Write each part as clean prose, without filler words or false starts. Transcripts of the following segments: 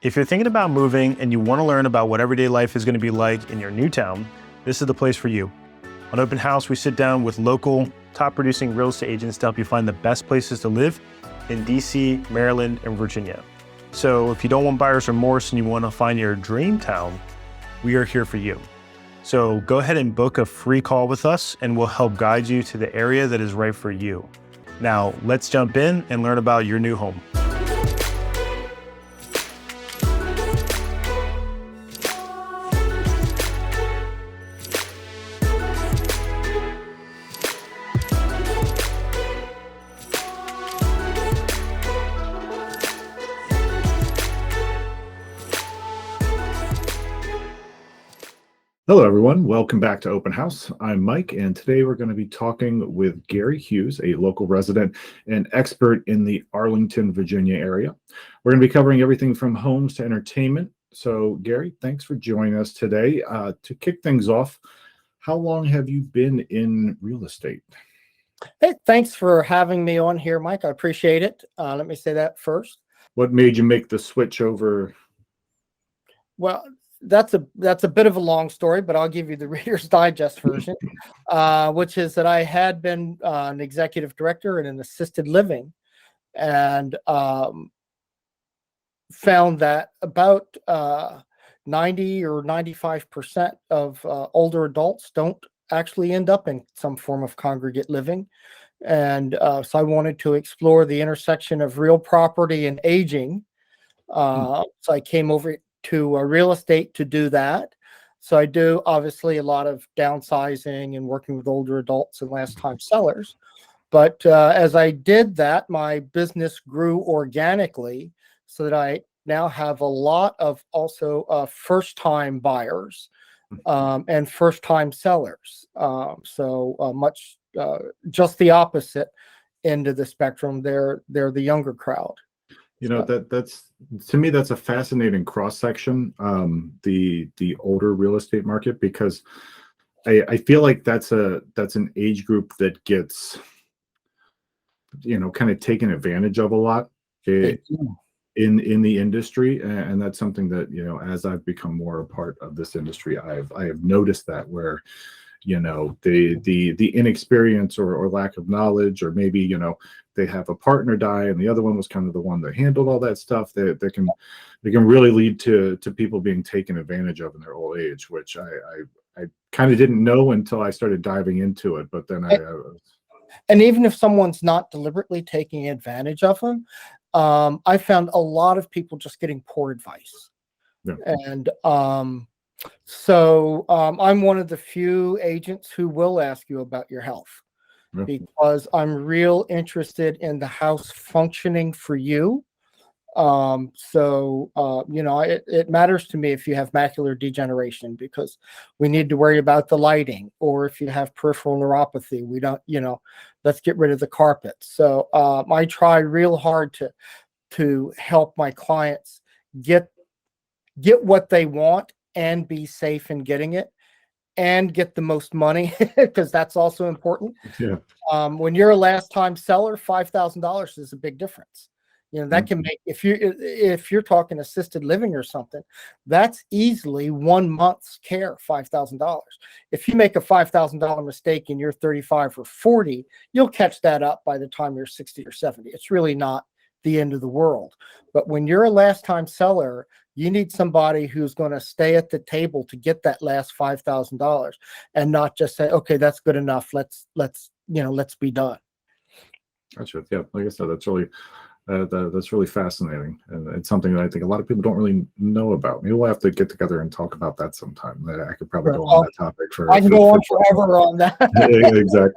If you're thinking about moving and you want to learn about what everyday life is going to be like in your new town, this is the place for you. On Open House, we sit down with local, top producing real estate agents to help you find the best places to live in DC, Maryland, and Virginia. So if you don't want buyer's remorse and you want to find your dream town, we are here for you. So go ahead and book a free call with us and we'll help guide you to the area that is right for you. Now, let's jump in and learn about your new home. Hello, everyone. Welcome back to Open House. I'm Mike, and today we're going to be talking with Gary Hughes, a local resident and expert in the Arlington, Virginia area. We're going to be covering everything from homes to entertainment. So, Gary, thanks for joining us today. To kick things off, how long have you been in real estate? Hey, thanks for having me on here, Mike. I appreciate it. Let me say that first. What made you make the switch over? Well, that's a bit of a long story, but I'll give you the Reader's Digest version, which is that I had been an executive director in an assisted living, and found that about 90 or 95% of older adults don't actually end up in some form of congregate living. And so I wanted to explore the intersection of real property and aging. So I came over to real estate to do that. So I do obviously a lot of downsizing and working with older adults and last time sellers. But as I did that, my business grew organically so that I now have a lot of also first-time buyers and first-time sellers. Much just the opposite end of the spectrum. They're the younger crowd. You know, that's to me, that's a fascinating cross section, the older real estate market, because I feel like that's an age group that gets, kind of taken advantage of a lot in the industry, and that's something that, as I've become more a part of this industry, I have noticed that where the inexperience or lack of knowledge, or maybe they have a partner die and the other one was kind of the one that handled all that stuff, that can really lead to people being taken advantage of in their old age, which I kind of didn't know until I started diving into it. But then and even if someone's not deliberately taking advantage of them, I found a lot of people just getting poor advice. Yeah. And so I'm one of the few agents who will ask you about your health, because I'm real interested in the house functioning for you. It matters to me if you have macular degeneration, because we need to worry about the lighting, or if you have peripheral neuropathy, we don't, let's get rid of the carpet. So I try real hard to help my clients get what they want and be safe in getting it, and get the most money, because that's also important. Yeah. When you're a last time seller, $5,000 is a big difference. That can make, if you're talking assisted living or something, that's easily 1 month's care, $5,000. If you make a $5,000 mistake and you're 35 or 40, you'll catch that up by the time you're 60 or 70. It's really not the end of the world. But when you're a last time seller, you need somebody who's going to stay at the table to get that last $5,000, and not just say, okay, that's good enough. Let's be done. Gotcha. Yeah. Like I said, that's really fascinating. And it's something that I think a lot of people don't really know about. Maybe we'll have to get together and talk about that sometime. I could probably go on that topic I can go on forever on that.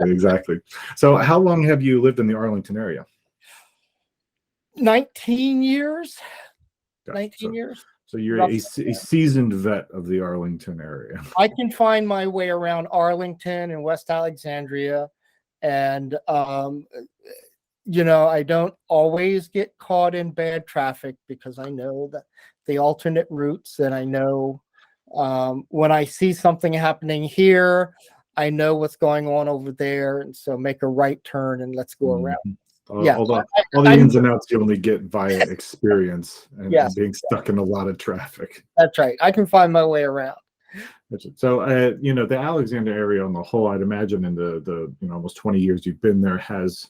Exactly. So how long have you lived in the Arlington area? 19 years. Gotcha. 19 years. So you're a seasoned vet of the Arlington area. I can find my way around Arlington and West Alexandria. And, I don't always get caught in bad traffic, because I know that the alternate routes, and I know when I see something happening here, I know what's going on over there. And so make a right turn and let's go around. Yeah, all the I ins and outs you only get via experience and yes, being stuck in a lot of traffic. that's right. I can find my way around. So, the Alexander area on the whole, I'd imagine in the almost 20 years you've been there has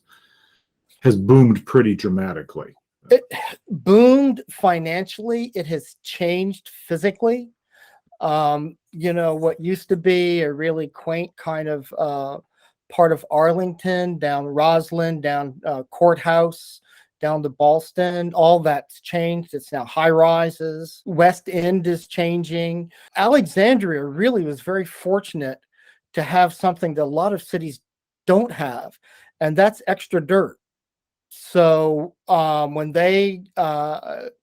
boomed pretty dramatically. It boomed financially. It has changed physically. What used to be a really quaint kind of part of Arlington, down Roslyn, down Courthouse, down to Ballston, all that's changed. It's now high rises. West End is changing. Alexandria really was very fortunate to have something that a lot of cities don't have, and that's extra dirt. So when they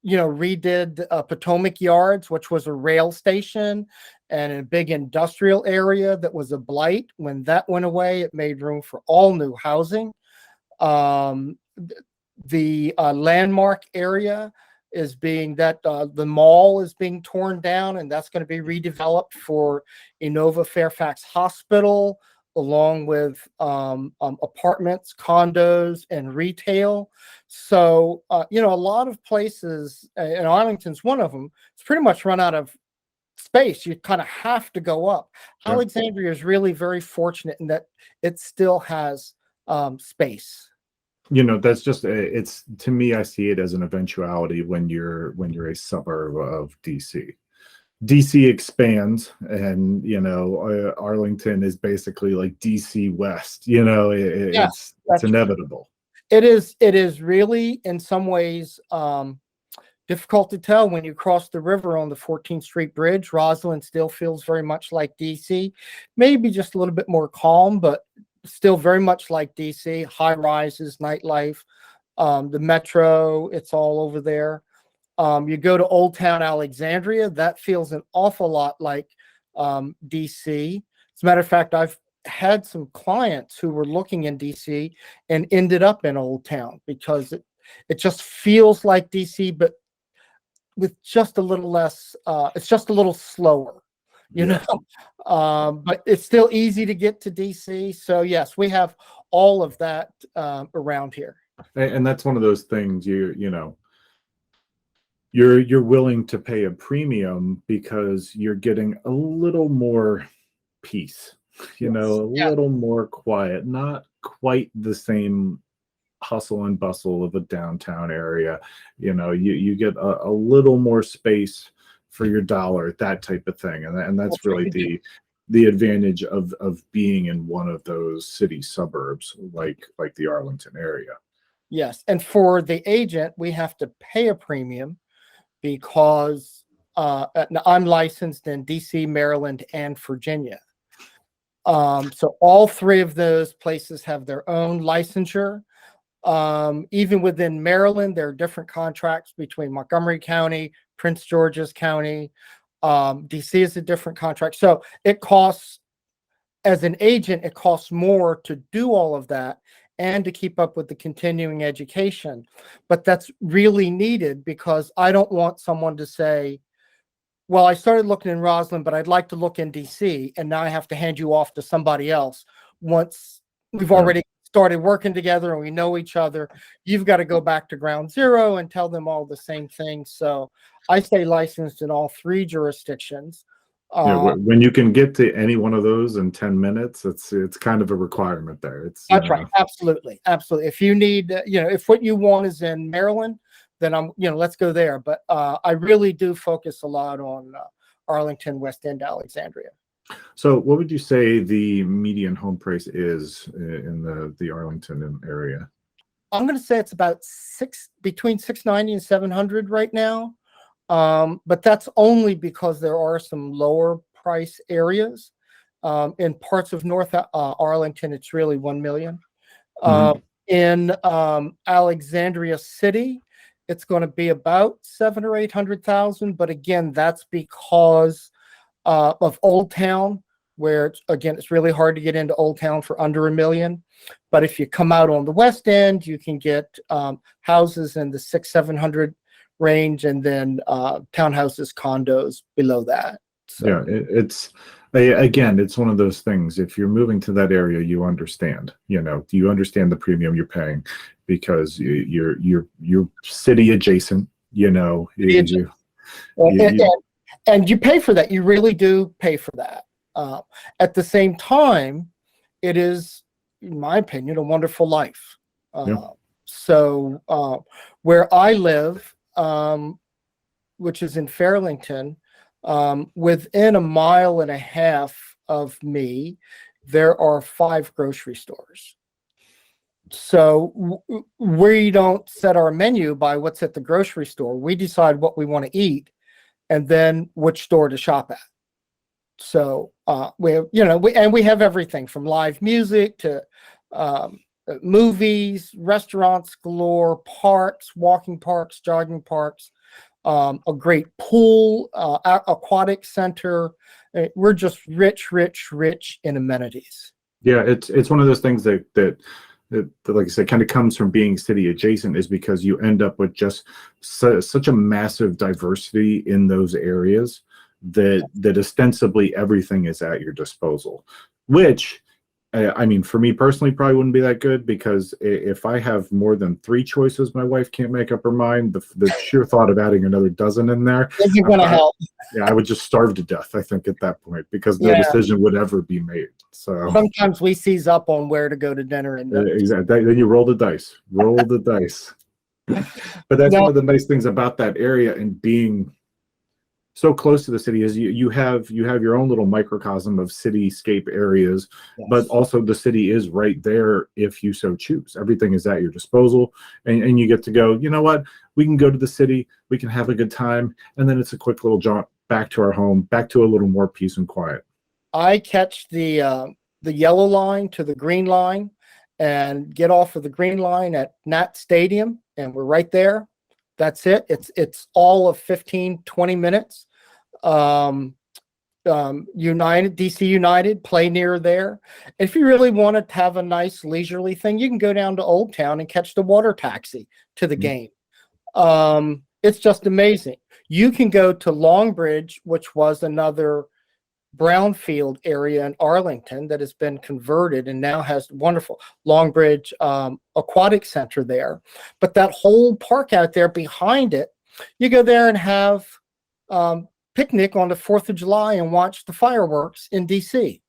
redid Potomac Yards, which was a rail station and a big industrial area that was a blight, when that went away, it made room for all new housing. The landmark area is the mall is being torn down, and that's going to be redeveloped for Inova Fairfax Hospital, along with apartments, condos, and retail. So, a lot of places, and Arlington's one of them, it's pretty much run out of space. You kind of have to go up. Yeah. Alexandria is really very fortunate in that it still has space. That's just it's, to me, I see it as an eventuality when you're a suburb of DC. DC expands, and Arlington is basically like DC West. It's inevitable. It is really, in some ways, difficult to tell when you cross the river on the 14th Street Bridge. Roslyn still feels very much like DC, maybe just a little bit more calm, but still very much like DC. High rises, nightlife, the metro, it's all over there. You go to Old Town Alexandria, that feels an awful lot like DC. As a matter of fact, I've had some clients who were looking in DC and ended up in Old Town because it just feels like DC, but with just a little less, it's just a little slower, but it's still easy to get to DC. So yes, we have all of that around here. And that's one of those things you're willing to pay a premium because you're getting a little more peace, a little more quiet, not quite the same hustle and bustle of a downtown area. You get a little more space for your dollar, that type of thing. And that's really the advantage of being in one of those city suburbs like the Arlington area. Yes. And for the agent, we have to pay a premium because I'm licensed in DC, Maryland, and Virginia. So all three of those places have their own licensure. Even within Maryland, there are different contracts between Montgomery County, Prince George's County. DC is a different contract. So it costs, as an agent, it costs more to do all of that and to keep up with the continuing education. But that's really needed because I don't want someone to say, well, I started looking in Roslyn, but I'd like to look in DC, and now I have to hand you off to somebody else. Once we've already started working together and we know each other, you've got to go back to ground zero and tell them all the same thing. So I stay licensed in all three jurisdictions. When you can get to any one of those in 10 minutes, it's kind of a requirement there. That's right. Absolutely. If you need, if what you want is in Maryland, then let's go there. But I really do focus a lot on Arlington, West End, Alexandria. So what would you say the median home price is in the Arlington area? I'm going to say it's about between $690 and $700 right now. But that's only because there are some lower price areas. In parts of North Arlington, it's really $1 million. In Alexandria City, it's going to be about $700,000 or $800,000. But again, that's because of Old Town, where it's really hard to get into Old Town for under $1 million. But if you come out on the West End, you can get houses in the $600,000-$700,000 range, and then townhouses, condos below that. So. Yeah, it's one of those things. If you're moving to that area, you understand. You understand the premium you're paying. because you're city adjacent. You know, And, and you pay for that. You really do pay for that. At the same time, it is, in my opinion, a wonderful life. Yeah. So where I live, which is in Fairlington, within a mile and a half of me, there are 5 grocery stores. So we don't set our menu by what's at the grocery store. We decide what we want to eat and then which store to shop at. So we have, we have everything from live music to movies, restaurants galore, parks, walking parks, jogging parks, a great pool, aquatic center. We're just rich in amenities. Yeah, it's one of those things that like I said, kind of comes from being city adjacent, is because you end up with just such a massive diversity in those areas that ostensibly everything is at your disposal, which I mean, for me personally, probably wouldn't be that good, because if I have more than 3 choices, my wife can't make up her mind. The sheer thought of adding another dozen in there, Isn't going to help. Yeah, I would just starve to death, I think, at that point, because no decision would ever be made. So sometimes we seize up on where to go to dinner, and exactly. Then you roll the dice. But that's one of the nice things about that area and being so close to the city, is you have your own little microcosm of cityscape areas, but also the city is right there if you so choose. Everything is at your disposal, and you get to go, you know what, we can go to the city, we can have a good time, and then it's a quick little jaunt back to our home, back to a little more peace and quiet. I catch the yellow line to the green line and get off of the green line at Nat Stadium, and we're right there. That's it. It's all of 15-20 minutes. DC United play near there. If you really want to have a nice leisurely thing, you can go down to Old Town and catch the water taxi to the game. It's just amazing. You can go to Longbridge, which was another brownfield area in Arlington that has been converted and now has wonderful Longbridge Aquatic Center there. But that whole park out there behind it, you go there and have picnic on the 4th of July and watch the fireworks in DC.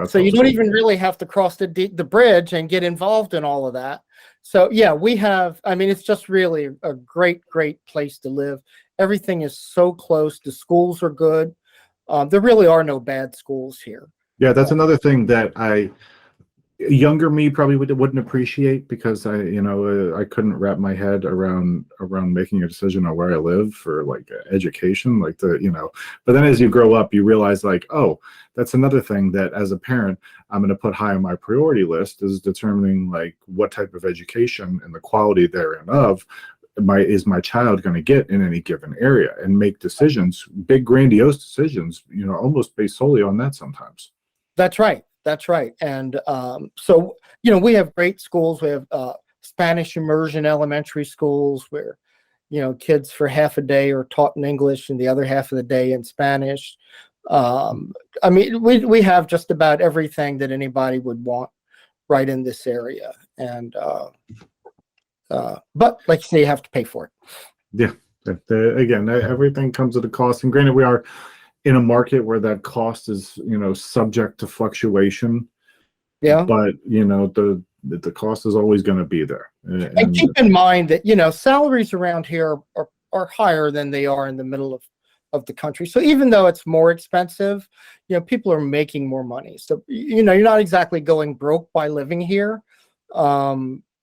So you don't even really have to cross the bridge and get involved in all of that. So yeah, we have, I mean, it's just really a great place to live. Everything is so close. The schools are good. There really are no bad schools here. Yeah, that's another thing that younger me probably wouldn't appreciate, because I couldn't wrap my head around making a decision on where I live for like education, but then as you grow up, you realize like, oh, that's another thing that as a parent I'm going to put high on my priority list, is determining like what type of education and the quality thereof is my child going to get in any given area, and make decisions, big grandiose decisions, almost based solely on that sometimes. That's right. And so, we have great schools. We have Spanish immersion elementary schools where, kids for half a day are taught in English and the other half of the day in Spanish. I mean, we have just about everything that anybody would want right in this area. And but like you say, you have to pay for it. Yeah. Again, everything comes at a cost. And granted, we are in a market where that cost is, subject to fluctuation. Yeah. But, the cost is always going to be there. And keep in mind that, salaries around here are higher than they are in the middle of the country. So even though it's more expensive, people are making more money. So, you're not exactly going broke by living here.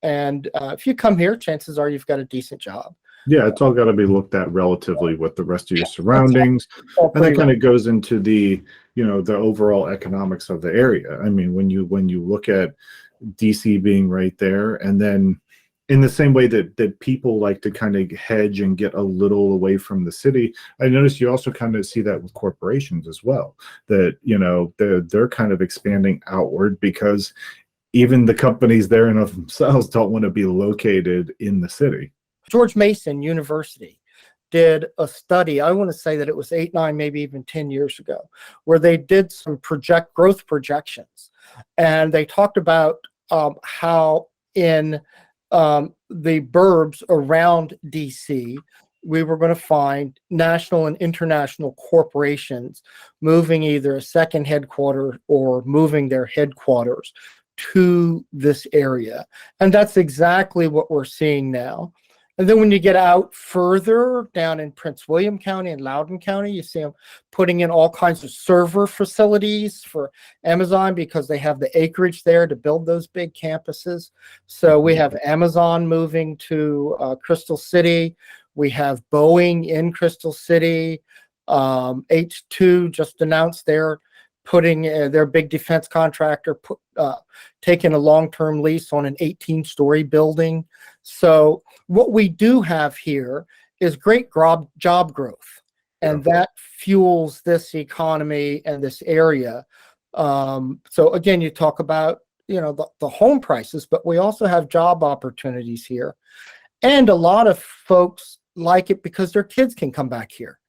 And if you come here, chances are you've got a decent job. Yeah, it's all got to be looked at relatively with the rest of your surroundings. And that kind of goes into the overall economics of the area. I mean, when you look at DC being right there, and then in the same way that people like to kind of hedge and get a little away from the city, I notice you also kind of see that with corporations as well, that, they're kind of expanding outward, because even the companies there and of themselves don't want to be located in the city. George Mason University did a study, I want to say that it was 8, 9, maybe even 10 years ago, where they did some growth projections. And they talked about how in the burbs around DC, we were going to find national and international corporations moving either a second headquarters or moving their headquarters to this area. And that's exactly what we're seeing now. And then when you get out further down in Prince William County and Loudoun County, you see them putting in all kinds of server facilities for Amazon because they have the acreage there to build those big campuses. So we have Amazon moving to Crystal City. We have Boeing in Crystal City. H2 just announced they're putting their big defense contractor taking a long-term lease on an 18-story building. So what we do have here is great job growth, and that fuels this economy and this area. So again, you talk about, you know, the home prices, but we also have job opportunities here. And a lot of folks like it because their kids can come back here.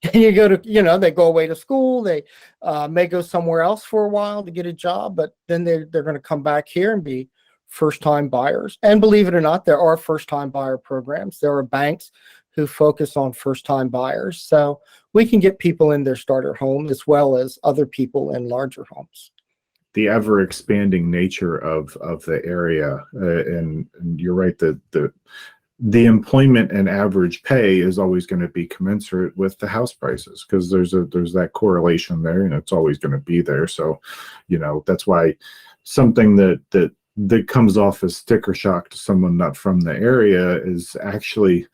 And you go to, you know, they go away to school, they may go somewhere else for a while to get a job, but then they're going to come back here and be first-time buyers. And believe it or not, there are first-time buyer programs. There are banks who focus on first-time buyers. So we can get people in their starter home as well as other people in larger homes. The ever-expanding nature of the area, and you're right, the employment and average pay is always going to be commensurate with the house prices, because there's that correlation there, and it's always going to be there. So, you know, that's why something that comes off as sticker shock to someone not from the area is actually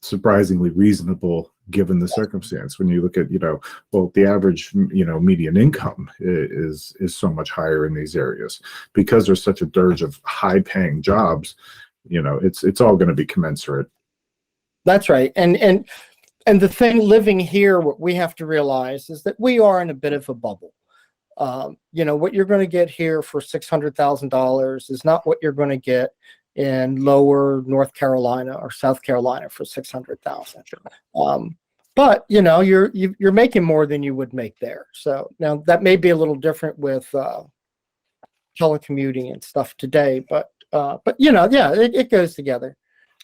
surprisingly reasonable given the circumstance. When you look at, you know, well, the average, you know, median income is so much higher in these areas because there's such a dearth of high-paying jobs. You know, it's all going to be commensurate. That's right. And the thing living here, what we have to realize is that we are in a bit of a bubble. You know, what you're going to get here for $600,000 is not what you're going to get in lower North Carolina or South Carolina for $600,000. But you know, you're making more than you would make there. So now that may be a little different with telecommuting and stuff today, but you know, yeah, it goes together.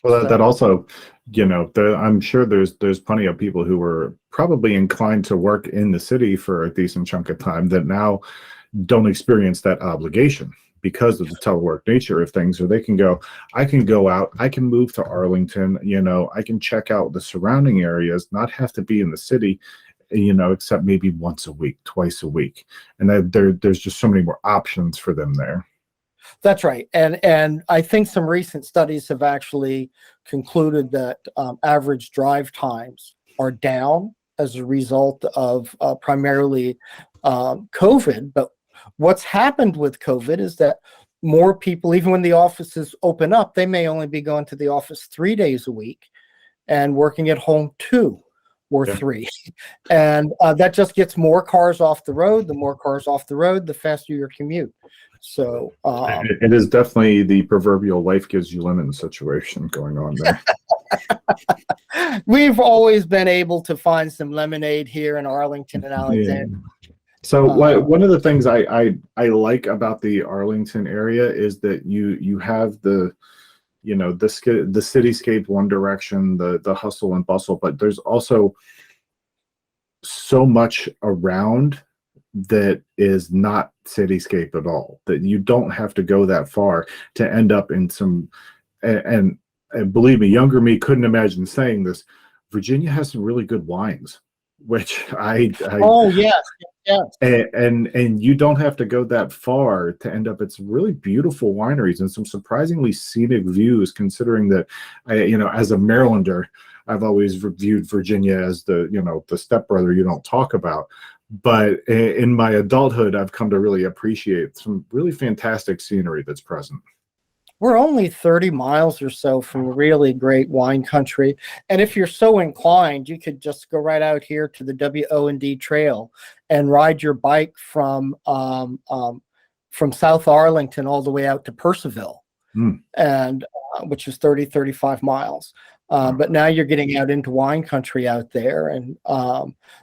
Well, So that also, you know, I'm sure there's plenty of people who were probably inclined to work in the city for a decent chunk of time that now don't experience that obligation because of the telework nature of things. Or they can go, I can go out, I can move to Arlington, you know, I can check out the surrounding areas, not have to be in the city, you know, except maybe once a week, twice a week. And there's just so many more options for them there. that's right. And I think some recent studies have actually concluded that average drive times are down as a result of primarily COVID. But what's happened with COVID is that more people, even when the offices open up, they may only be going to the office 3 days a week and working at home 2 or 3. And that just gets more cars off the road. The more cars off the road, the faster your commute. So it is definitely the proverbial life gives you lemon situation going on there. we've always been able to find some lemonade here in Arlington and Alexandria. Yeah. So one of the things I like about the Arlington area is that you have the, you know, the cityscape one direction, the hustle and bustle, but there's also so much around that is not cityscape at all, that you don't have to go that far to end up in some, and believe me, younger me couldn't imagine saying this, Virginia has some really good wines, which Oh yes. and you don't have to go that far to end up at some really beautiful wineries and some surprisingly scenic views, considering that you know, as a Marylander, I've always viewed Virginia as the, you know, the stepbrother you don't talk about. But in my adulthood, I've come to really appreciate some really fantastic scenery that's present. We're only 30 miles or so from really great wine country. And if you're so inclined, you could just go right out here to the WO&D Trail and ride your bike from South Arlington all the way out to Purcellville, and which is 35 miles. But now you're getting out into wine country out there. And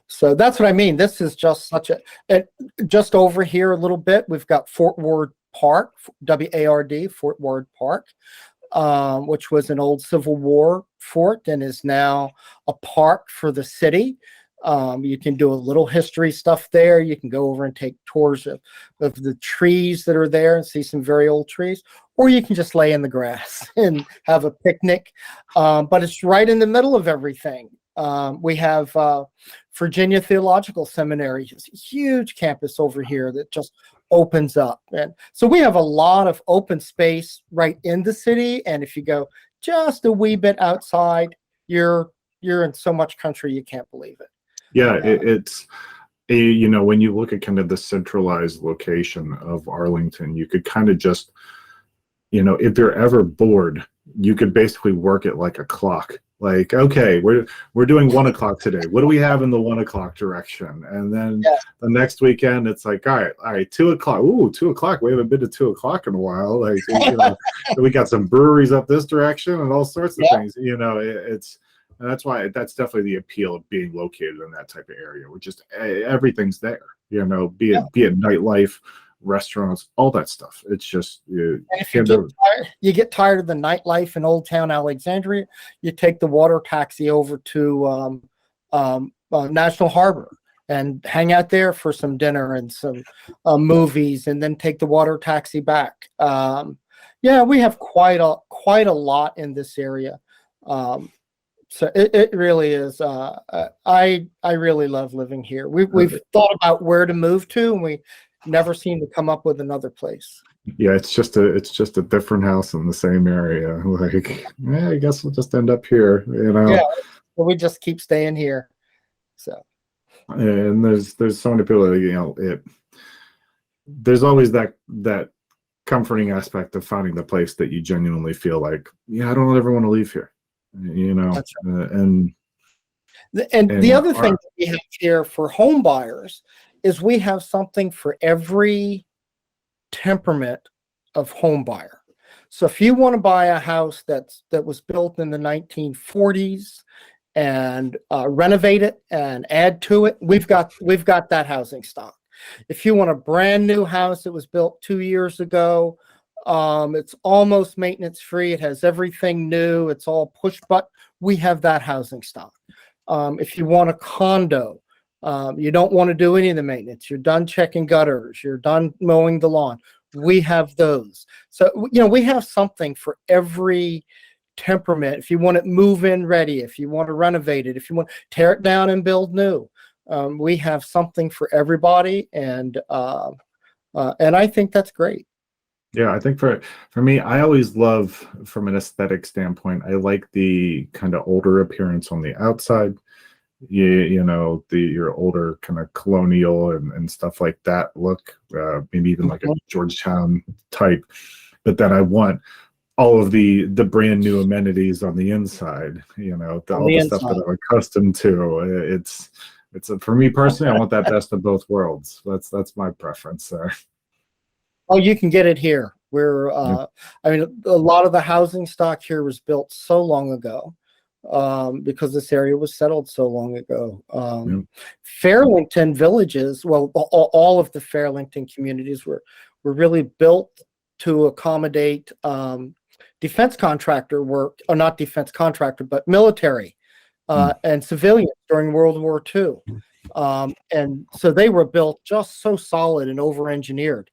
so that's what I mean. This is just just over here a little bit, we've got Fort Ward Park, WARD, Fort Ward Park. which was an old Civil War fort and is now a park for the city. You can do a little history stuff there. You can go over and take tours of the trees that are there and see some very old trees, or you can just lay in the grass and have a picnic. But it's right in the middle of everything. We have Virginia Theological Seminary, it's a huge campus over here that just opens up. And so we have a lot of open space right in the city. And if you go just a wee bit outside, you're in so much country, you can't believe it. Yeah, it's you know, when you look at kind of the centralized location of Arlington, you could kind of just, you know, if you're ever bored, you could basically work it like a clock. Like, okay, we're doing 1 o'clock today. What do we have in the 1 o'clock direction? And then the next weekend, it's like, all right, 2 o'clock. Ooh, 2 o'clock. We haven't been to 2 o'clock in a while. Like, you know, we got some breweries up this direction and all sorts of things. You know, and that's why that's definitely the appeal of being located in that type of area, where just everything's there. You know, be it nightlife, restaurants, all that stuff. It's just you get tired of the nightlife in Old Town Alexandria, you take the water taxi over to National Harbor and hang out there for some dinner and some movies, and then take the water taxi back. Yeah, we have quite a lot in this area. So it really is. I really love living here. We've thought about where to move to, and we never seem to come up with another place. Yeah, it's just a different house in the same area. Like, I guess we'll just end up here. You know. Yeah, well, we just keep staying here. So. And there's so many people that, you know, there's always that comforting aspect of finding the place that you genuinely feel like, yeah, I don't ever want to leave here. You know, that's right. And the other thing that we have here for home buyers is we have something for every temperament of home buyer. So if you want to buy a house that was built in the 1940s and renovate it and add to it, we've got that housing stock. If you want a brand new house that was built 2 years ago, it's almost maintenance free. It has everything new. It's all push button. We have that housing stock. If you want a condo, you don't want to do any of the maintenance. You're done checking gutters. You're done mowing the lawn. We have those. So, you know, we have something for every temperament. If you want it move-in ready, if you want to renovate it, if you want to tear it down and build new, we have something for everybody. And I think that's great. Yeah, I think for me, I always love, from an aesthetic standpoint, I like the kind of older appearance on the outside. You know, your older kind of colonial and stuff like that look, maybe even like a Georgetown type. But then I want all of the brand new amenities on the inside. You know, all the stuff that I'm accustomed to. It's for me personally, I want that best of both worlds. That's my preference there. Oh, you can get it here. I mean, a lot of the housing stock here was built so long ago because this area was settled so long ago. Fairlington villages, well, all of the Fairlington communities were really built to accommodate defense contractor work, or not defense contractor, but military and civilians during World War II. And so they were built just so solid and over-engineered.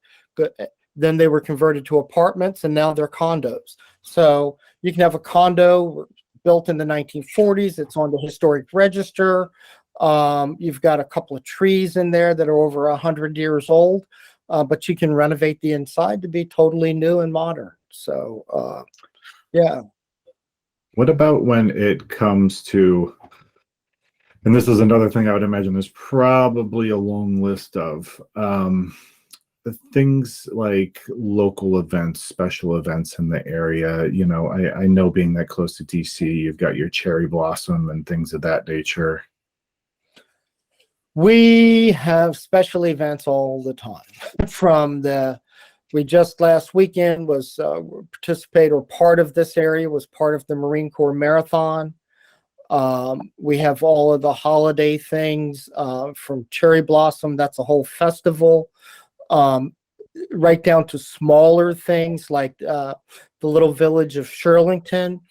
Then they were converted to apartments, and now they're condos. So you can have a condo built in the 1940s. It's on the historic register. You've got a couple of trees in there that are over 100 years old, but you can renovate the inside to be totally new and modern. So, yeah. What about when it comes to, and this is another thing I would imagine there's probably a long list of, things like local events, special events in the area. You know, I know, being that close to DC, you've got your cherry blossom and things of that nature. We have special events all the time. We just last weekend was participate, or part of this area was part of the Marine Corps Marathon. We have all of the holiday things from cherry blossom. That's a whole festival. right down to smaller things like the little village of Shirlington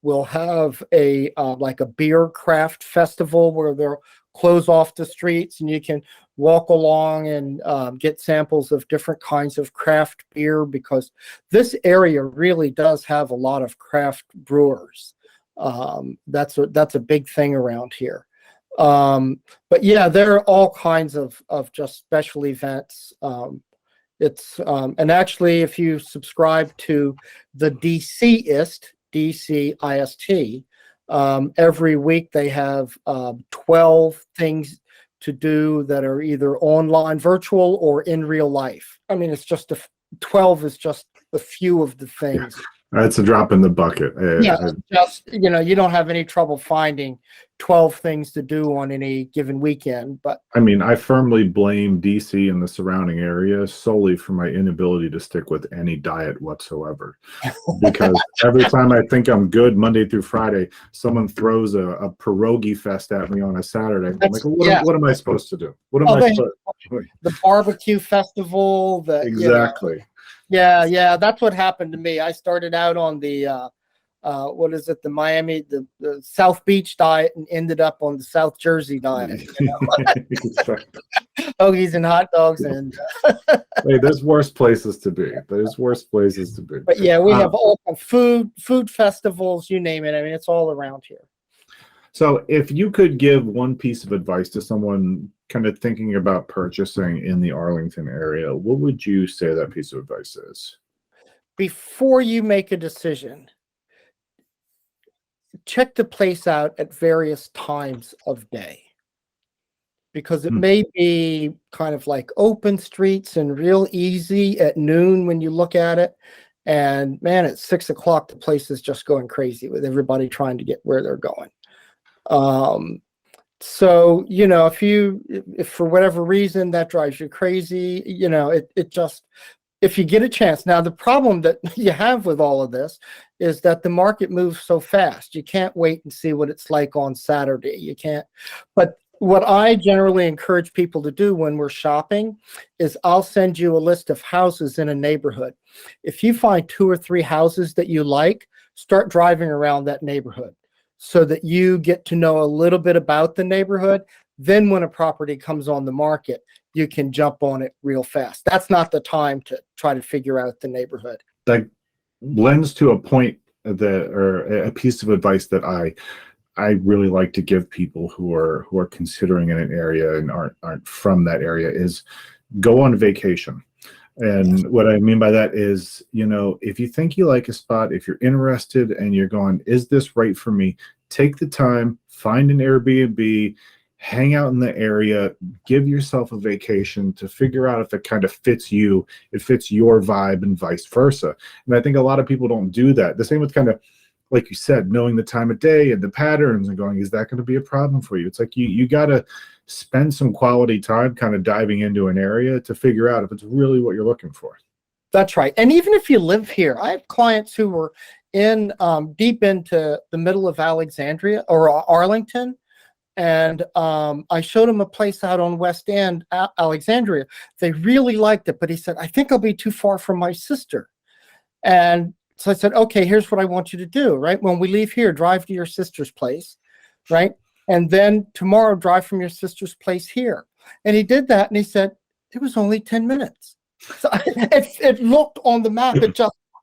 will have a like a beer craft festival where they'll close off the streets and you can walk along and get samples of different kinds of craft beer, because this area really does have a lot of craft brewers. That's a big thing around here. But yeah, there are all kinds of just special events. And actually, if you subscribe to the DCist, DCIST, every week they have 12 things to do that are either online, virtual, or in real life. I mean, it's just 12 is just a few of the things. Yeah. That's a drop in the bucket. Yeah, just, you don't have any trouble finding 12 things to do on any given weekend. But I mean, I firmly blame DC and the surrounding area solely for my inability to stick with any diet whatsoever. Because every time I think I'm good Monday through Friday, someone throws a pierogi fest at me on a Saturday. I'm like, what am I supposed to do? What am I supposed to do? The barbecue festival. Exactly. Yeah, that's what happened to me. I started out on the what is it, the Miami, the South Beach diet, and ended up on the South Jersey diet. Hoagies and hot dogs, and hey, there's worse places to be. But yeah, we have all food festivals, you name it. I mean, it's all around here. So if you could give one piece of advice to someone kind of thinking about purchasing in the Arlington area, what would you say that piece of advice is? Before you make a decision, check the place out at various times of day, because it may be kind of like open streets and real easy at noon when you look at it. And man, at 6 o'clock, the place is just going crazy with everybody trying to get where they're going. So, if for whatever reason that drives you crazy, it just, if you get a chance. Now, the problem that you have with all of this is that the market moves so fast. You can't wait and see what it's like on Saturday. You can't. But what I generally encourage people to do when we're shopping is I'll send you a list of houses in a neighborhood. If you find 2 or 3 houses that you like, start driving around that neighborhood, so that you get to know a little bit about the neighborhood. Then when a property comes on the market, you can jump on it real fast. That's not the time to try to figure out the neighborhood. That lends to a point or a piece of advice that I really like to give people who are considering in an area and aren't from that area is go on vacation. And what I mean by that is, if you think you like a spot, if you're interested and you're going, is this right for me? Take the time, find an Airbnb, hang out in the area, give yourself a vacation to figure out if it kind of fits you, it fits your vibe, and vice versa. And I think a lot of people don't do that. The same with kind of, like you said, knowing the time of day and the patterns and going, is that going to be a problem for you? It's like you got to spend some quality time kind of diving into an area to figure out if it's really what you're looking for. That's right. And even if you live here, I have clients who were in deep into the middle of Alexandria or Arlington, and I showed them a place out on West End, Alexandria. They really liked it, but he said, I think I'll be too far from my sister. And so I said, okay, here's what I want you to do, right? When we leave here, drive to your sister's place, right? And then tomorrow, drive from your sister's place here. And he did that, and he said, it was only 10 minutes. So it looked on the map.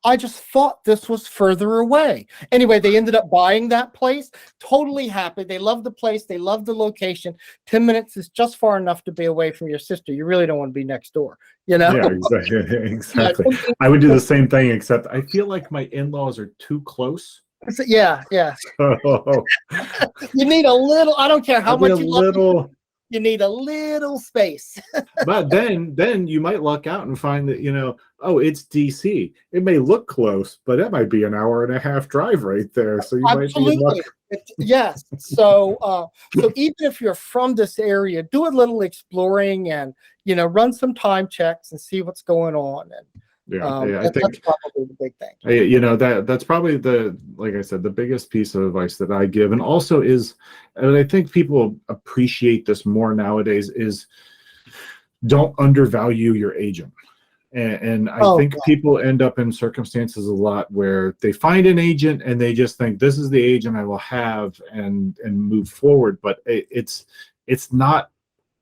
I just thought this was further away. Anyway, they ended up buying that place, totally happy. They loved the place. They loved the location. 10 minutes is just far enough to be away from your sister. You really don't want to be next door, Yeah, exactly. Yeah. I would do the same thing, except I feel like my in-laws are too close. Yeah. So, you need a little, I don't care how much you love little. You need a little space. But then you might luck out and find that, it's DC. It may look close, but it might be an hour and a half drive right there. So you Absolutely. might be Yes. So even if you're from this area, do a little exploring and, run some time checks and see what's going on. And I think that's probably the big thing. That's probably like I said, the biggest piece of advice that I give, and also is, and I think people appreciate this more nowadays, is don't undervalue your agent. And I Oh, think God. people end up in circumstances a lot where they find an agent and they just think this is the agent I will have and move forward. But it's not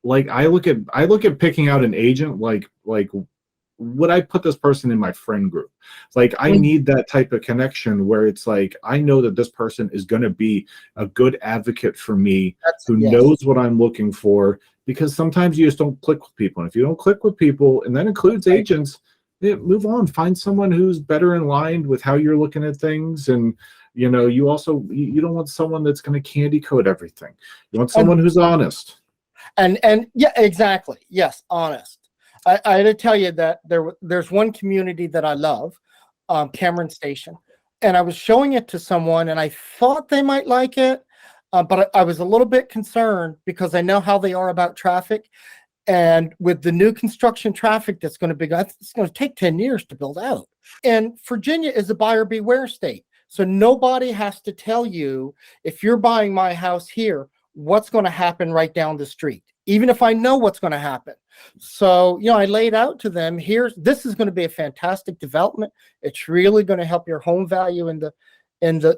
like I look at picking out an agent like would I put this person in my friend group? Like I Mm, need that type of connection where it's like I know that this person is going to be a good advocate for me, who yes. knows what I'm looking for, because sometimes you just don't click with people. And if you don't click with people, and that includes Right. agents, move on, find someone who's better in line with how you're looking at things. And you also you don't want someone that's going to candy coat everything. You want And someone who's honest. and yeah, exactly. Yes, honest. I had to tell you that there's one community that I love, Cameron Station, and I was showing it to someone, and I thought they might like it, but I was a little bit concerned because I know how they are about traffic, and with the new construction traffic that's going to be, it's going to take 10 years to build out. And Virginia is a buyer beware state, so nobody has to tell you if you're buying my house here what's going to happen right down the street, even if I know what's going to happen. So, I laid out to them, this is going to be a fantastic development. It's really going to help your home value in the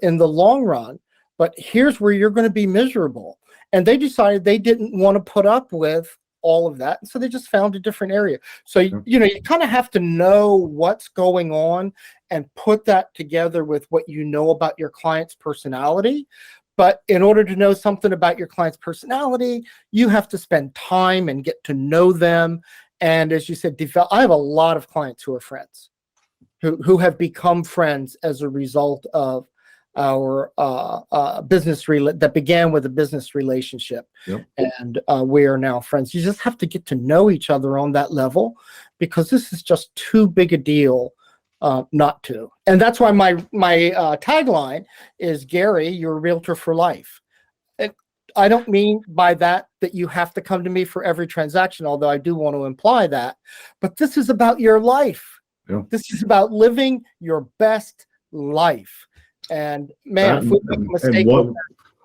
long run, but here's where you're going to be miserable. And they decided they didn't want to put up with all of that, and so they just found a different area. So you kind of have to know what's going on and put that together with what you know about your client's personality. But in order to know something about your client's personality, you have to spend time and get to know them. And as you said, I have a lot of clients who are friends, who have become friends as a result of our business that began with a business relationship. Yep. And we are now friends. You just have to get to know each other on that level, because this is just too big a deal not to. And that's why my tagline is, Gary, you're a realtor for life. I don't mean by that you have to come to me for every transaction, although I do want to imply that. But this is about your life. Yeah. This is about living your best life. And man, if we make a mistake,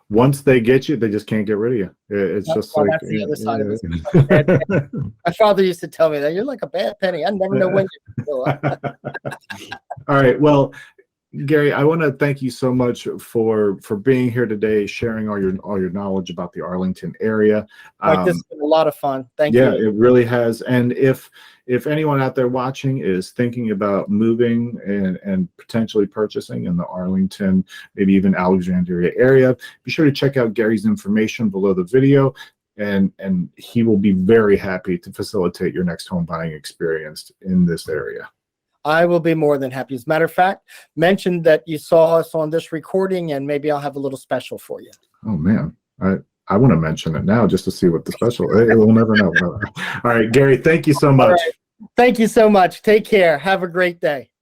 once they get you, they just can't get rid of you. It's just like that's the other side of it. My father used to tell me that you're like a bad penny. I never know when you go up. All right. Well, Gary, I want to thank you so much for being here today, sharing all your knowledge about the Arlington area. This has been a lot of fun. Thank you. Yeah, it really has. And if anyone out there watching is thinking about moving and potentially purchasing in the Arlington, maybe even Alexandria area, be sure to check out Gary's information below the video, and he will be very happy to facilitate your next home buying experience in this area. I will be more than happy. As a matter of fact, mention that you saw us on this recording, and maybe I'll have a little special for you. Oh man, I want to mention it now just to see what the special. We'll never know. All right, Gary, thank you so much. Thank you so much. Take care. Have a great day.